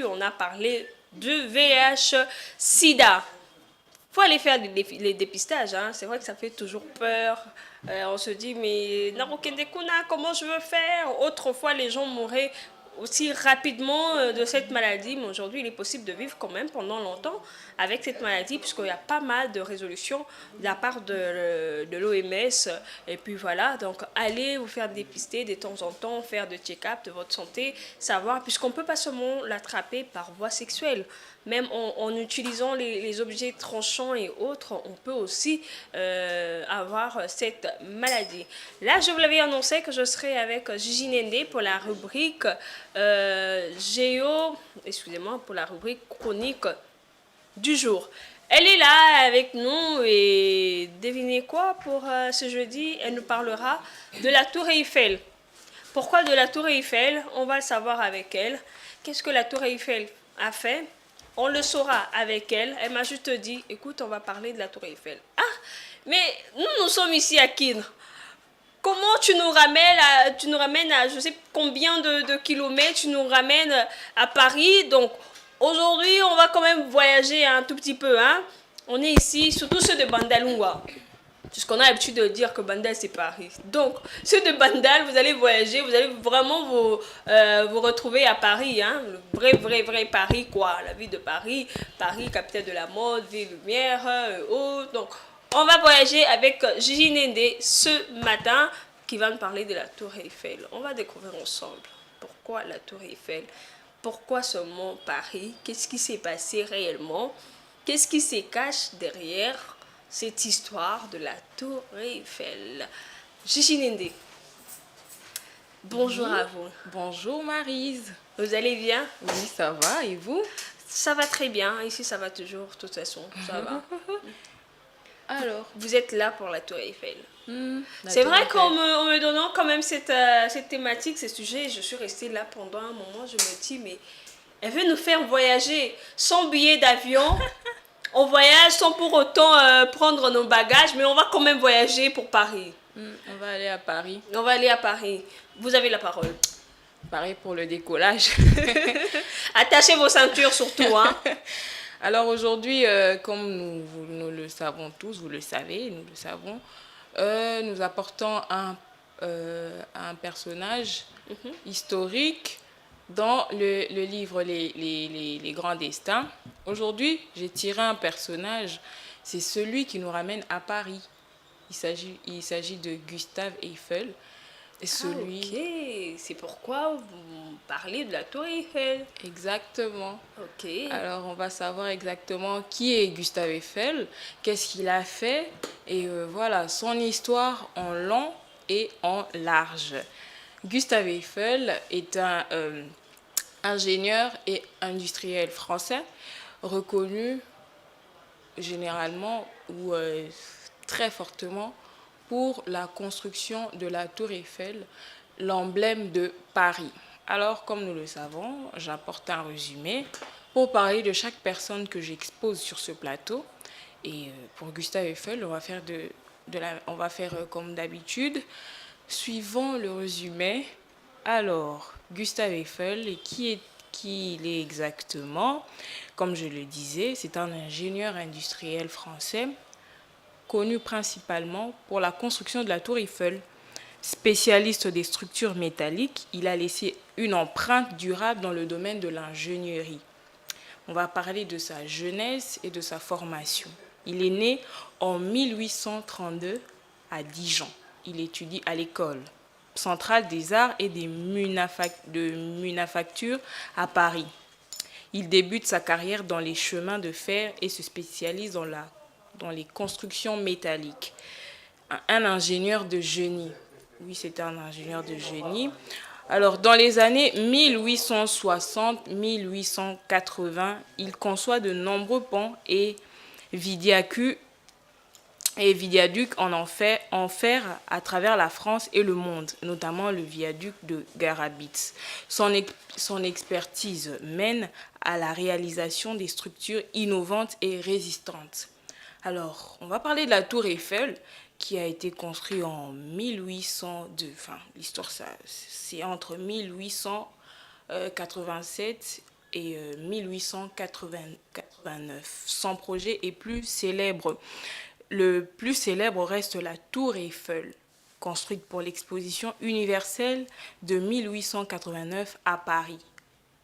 On a parlé de VIH-Sida. Il faut aller faire les dépistages, hein. C'est vrai que ça fait toujours peur. On se dit, mais Narokendekuna, comment je veux faire? Autrefois, les gens mouraient aussi rapidement de cette maladie, mais aujourd'hui, il est possible de vivre quand même pendant longtemps avec cette maladie, puisqu'il y a pas mal de résolutions de la part de l'OMS. Et puis voilà, donc allez vous faire dépister de temps en temps, faire de check-up de votre santé, savoir, puisqu'on ne peut pas seulement l'attraper par voie sexuelle. Même en utilisant les objets tranchants et autres, on peut aussi avoir cette maladie. Là, je vous l'avais annoncé que je serai avec Gigi Nende pour la rubrique excusez-moi, pour la rubrique chronique du jour. Elle est là avec nous et devinez quoi pour ce jeudi, elle nous parlera de la Tour Eiffel. Pourquoi de la Tour Eiffel? On va le savoir avec elle. Qu'est-ce que la Tour Eiffel a fait? On le saura avec elle. Elle m'a juste dit, écoute, on va parler de la Tour Eiffel. Ah, mais nous sommes ici à Kin. Comment tu nous ramènes à je sais combien de kilomètres, tu nous ramènes à Paris. Donc aujourd'hui, on va quand même voyager un tout petit peu. Hein. On est ici, surtout ceux de Bandalungwa. Puisqu'on a l'habitude de dire que Bandal c'est Paris. Donc, ceux de Bandal, vous allez voyager, vous allez vraiment vous retrouver à Paris. Hein, le vrai Paris, quoi. La ville de Paris. Paris, capitale de la mode, ville lumière, autres. Donc, on va voyager avec Gigi Nende ce matin qui va nous parler de la Tour Eiffel. On va découvrir ensemble pourquoi la Tour Eiffel, pourquoi seulement Paris, qu'est-ce qui s'est passé réellement, qu'est-ce qui se cache derrière cette histoire de la Tour Eiffel. Gigi Nende, bonjour à vous. Bonjour Maryse. Vous allez bien? Oui, ça va, et vous? Ça va très bien, ici ça va toujours, de toute façon, ça va. Alors, vous êtes là pour la Tour Eiffel. C'est vrai qu'en me donnant quand même cette thématique, ce sujet, je suis restée là pendant un moment, je me dis, mais elle veut nous faire voyager sans billet d'avion. On voyage sans pour autant prendre nos bagages, mais on va quand même voyager pour Paris. On va aller à Paris. On va aller à Paris. Vous avez la parole. Pareil pour le décollage. Attachez vos ceintures surtout. Hein. Alors aujourd'hui, comme nous le savons tous, vous le savez, nous le savons, nous apportons un personnage historique dans le livre les Grands Destins. Aujourd'hui, j'ai tiré un personnage, c'est celui qui nous ramène à Paris. Il s'agit de Gustave Eiffel. Et celui... ok, c'est pourquoi vous parlez de la Tour Eiffel. Exactement. Ok. Alors, on va savoir exactement qui est Gustave Eiffel, qu'est-ce qu'il a fait, et voilà, son histoire en long et en large. Gustave Eiffel est un ingénieur et industriel français, reconnu généralement ou très fortement pour la construction de la Tour Eiffel, l'emblème de Paris. Alors, comme nous le savons, j'apporte un résumé pour parler de chaque personne que j'expose sur ce plateau. Et pour Gustave Eiffel, on va faire comme d'habitude, suivant le résumé. Alors, Gustave Eiffel, qui il est exactement? Comme je le disais, c'est un ingénieur industriel français connu principalement pour la construction de la Tour Eiffel. Spécialiste des structures métalliques, il a laissé une empreinte durable dans le domaine de l'ingénierie. On va parler de sa jeunesse et de sa formation. Il est né en 1832 à Dijon. Il étudie à l'école centrale des arts et des manufactures à Paris. Il débute sa carrière dans les chemins de fer et se spécialise dans les constructions métalliques. Un ingénieur de génie. Oui, c'est un ingénieur de génie. Alors, dans les années 1860-1880, il conçoit de nombreux ponts et viaducs en fer à travers la France et le monde, notamment le viaduc de Garabitz. Son expertise mène à la réalisation des structures innovantes et résistantes. Alors, on va parler de la Tour Eiffel, qui a été construite en 1802. Enfin, l'histoire, c'est entre 1887 et 1889. Son projet est plus célèbre. Le plus célèbre reste la Tour Eiffel, construite pour l'exposition universelle de 1889 à Paris.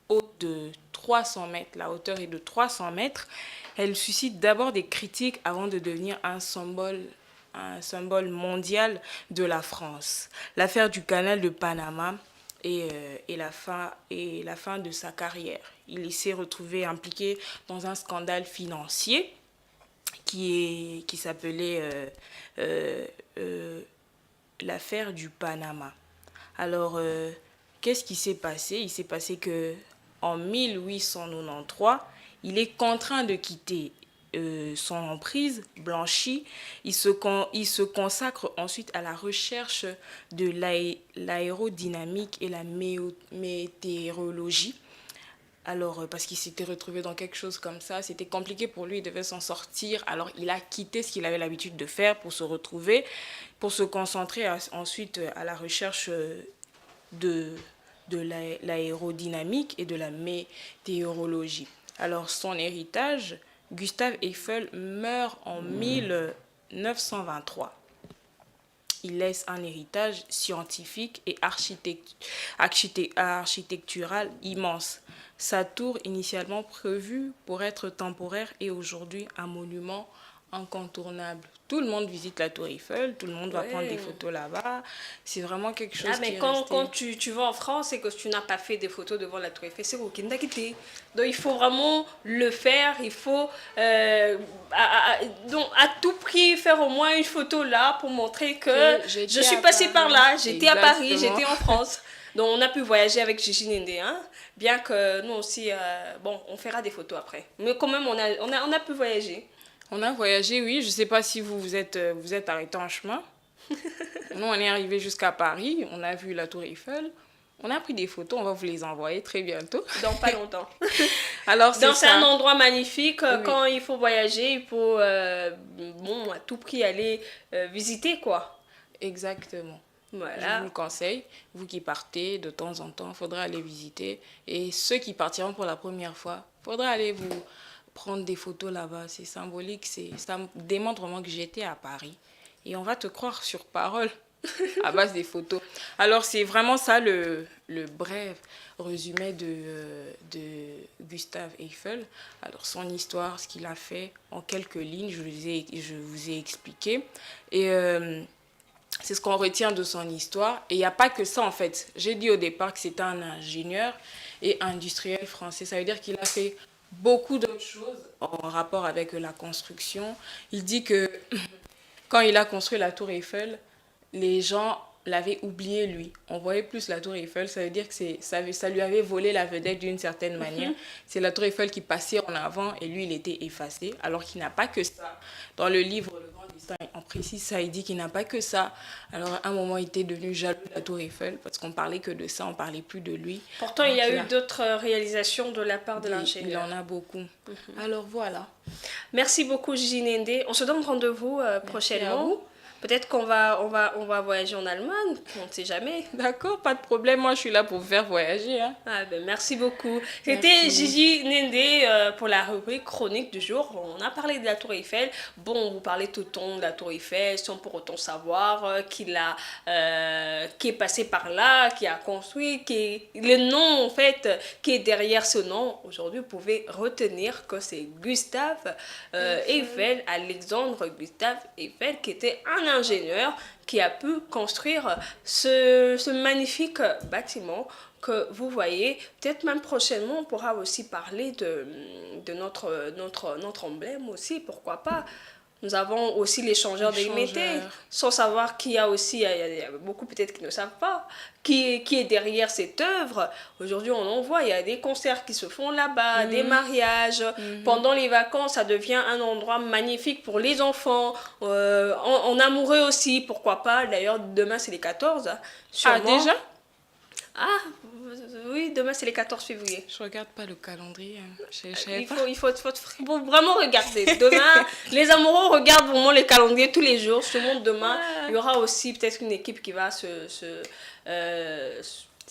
Haute de 300 mètres, la hauteur est de 300 mètres. Elle suscite d'abord des critiques avant de devenir un symbole mondial de la France. L'affaire du canal de Panama et la fin de sa carrière. Il s'est retrouvé impliqué dans un scandale financier qui s'appelait l'affaire du Panama. Alors, qu'est-ce qui s'est passé? Il s'est passé que en 1893, il est contraint de quitter son emprise blanchie. Il se consacre ensuite à la recherche de l'aérodynamique et la météorologie. Alors, parce qu'il s'était retrouvé dans quelque chose comme ça, c'était compliqué pour lui, il devait s'en sortir. Alors, il a quitté ce qu'il avait l'habitude de faire pour se retrouver, pour se concentrer ensuite à la recherche de l'aérodynamique et de la météorologie. Alors, son héritage, Gustave Eiffel meurt en 1923. Il laisse un héritage scientifique et architectural immense. Sa tour, initialement prévue pour être temporaire, est aujourd'hui un monument incontournable. Tout le monde visite la Tour Eiffel, tout le monde va prendre des photos là-bas. C'est vraiment quelque chose mais qui est quand resté. tu vas en France et que tu n'as pas fait des photos devant la Tour Eiffel, c'est ok, quitté. Donc il faut vraiment le faire, il faut donc à tout prix faire au moins une photo là pour montrer que je suis passée par là, j'étais à Paris, j'étais en France. Donc on a pu voyager avec Gigi Nende, hein, bien que nous aussi, on fera des photos après. Mais quand même, on a pu voyager. On a voyagé, oui. Je ne sais pas si vous êtes arrêté en chemin. Nous, on est arrivé jusqu'à Paris. On a vu la Tour Eiffel. On a pris des photos. On va vous les envoyer très bientôt. Dans pas longtemps. Alors, c'est un endroit magnifique. Oui. Quand il faut voyager, il faut à tout prix aller visiter, quoi. Exactement. Voilà. Je vous le conseille. Vous qui partez de temps en temps, il faudra aller visiter. Et ceux qui partiront pour la première fois, il faudra aller vous prendre des photos là-bas. C'est symbolique. Ça démontre vraiment que j'étais à Paris. Et on va te croire sur parole à base des photos. Alors, c'est vraiment ça le bref résumé de Gustave Eiffel. Alors, son histoire, ce qu'il a fait en quelques lignes, je vous ai expliqué. Et c'est ce qu'on retient de son histoire. Et il n'y a pas que ça, en fait. J'ai dit au départ que c'était un ingénieur et industriel français. Ça veut dire qu'il a fait beaucoup d'autres choses en rapport avec la construction. Il dit que quand il a construit la Tour Eiffel, les gens l'avaient oublié, lui. On voyait plus la Tour Eiffel, ça veut dire que ça lui avait volé la vedette d'une certaine manière. C'est la Tour Eiffel qui passait en avant et lui, il était effacé, alors qu'il n'a pas que ça. Dans le livre Le Grand Destin, on précise ça, il dit qu'il n'a pas que ça. Alors, à un moment, il était devenu jaloux de la Tour Eiffel parce qu'on parlait que de ça, on parlait plus de lui. Pourtant, il y a eu d'autres réalisations de la part de l'ingénieur. Il en a beaucoup. Alors, voilà. Merci beaucoup, Gigi Nende. On se donne rendez-vous prochainement. Peut-être qu'on va voyager en Allemagne, on ne sait jamais. D'accord, pas de problème. Moi, je suis là pour vous faire voyager. Hein. Merci beaucoup. C'était Gigi Nende pour la rubrique chronique du jour. On a parlé de la Tour Eiffel. Bon, on vous parlait tout le temps de la Tour Eiffel, sans pour autant savoir qui est passé par là, qui a construit, le nom, en fait, qui est derrière ce nom. Aujourd'hui, vous pouvez retenir que c'est Gustave Eiffel, Alexandre Gustave Eiffel, qui était un ingénieur qui a pu construire ce magnifique bâtiment que vous voyez. Peut-être même prochainement, on pourra aussi parler de notre emblème aussi, pourquoi pas. Nous avons aussi l'échangeur d'Éméthée, sans savoir qu'il y a aussi, il y a beaucoup peut-être qui ne savent pas, qui est derrière cette œuvre. Aujourd'hui, on en voit, il y a des concerts qui se font là-bas, des mariages. Pendant les vacances, ça devient un endroit magnifique pour les enfants, en amoureux aussi, pourquoi pas. D'ailleurs, demain, c'est les 14. Sûrement. Ah, déjà? Ah, oui, demain c'est les 14 février. Je regarde pas le calendrier. Il faut vraiment regarder. Demain, les amoureux regardent vraiment les calendriers tous les jours. Sûrement demain, il y aura aussi peut-être une équipe qui va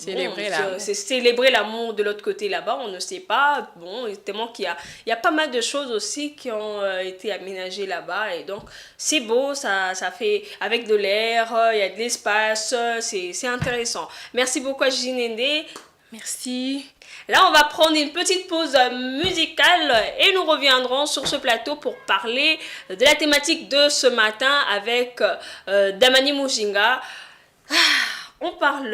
Célébrer bon, l'amour. c'est célébrer l'amour de l'autre côté là-bas, on ne sait pas. Bon, tellement il y a pas mal de choses aussi qui ont été aménagées là-bas. Et donc, c'est beau, ça fait avec de l'air, il y a de l'espace, c'est intéressant. Merci beaucoup à Gigi Nende. Merci. Là, on va prendre une petite pause musicale et nous reviendrons sur ce plateau pour parler de la thématique de ce matin avec Damani Mujinga. On parle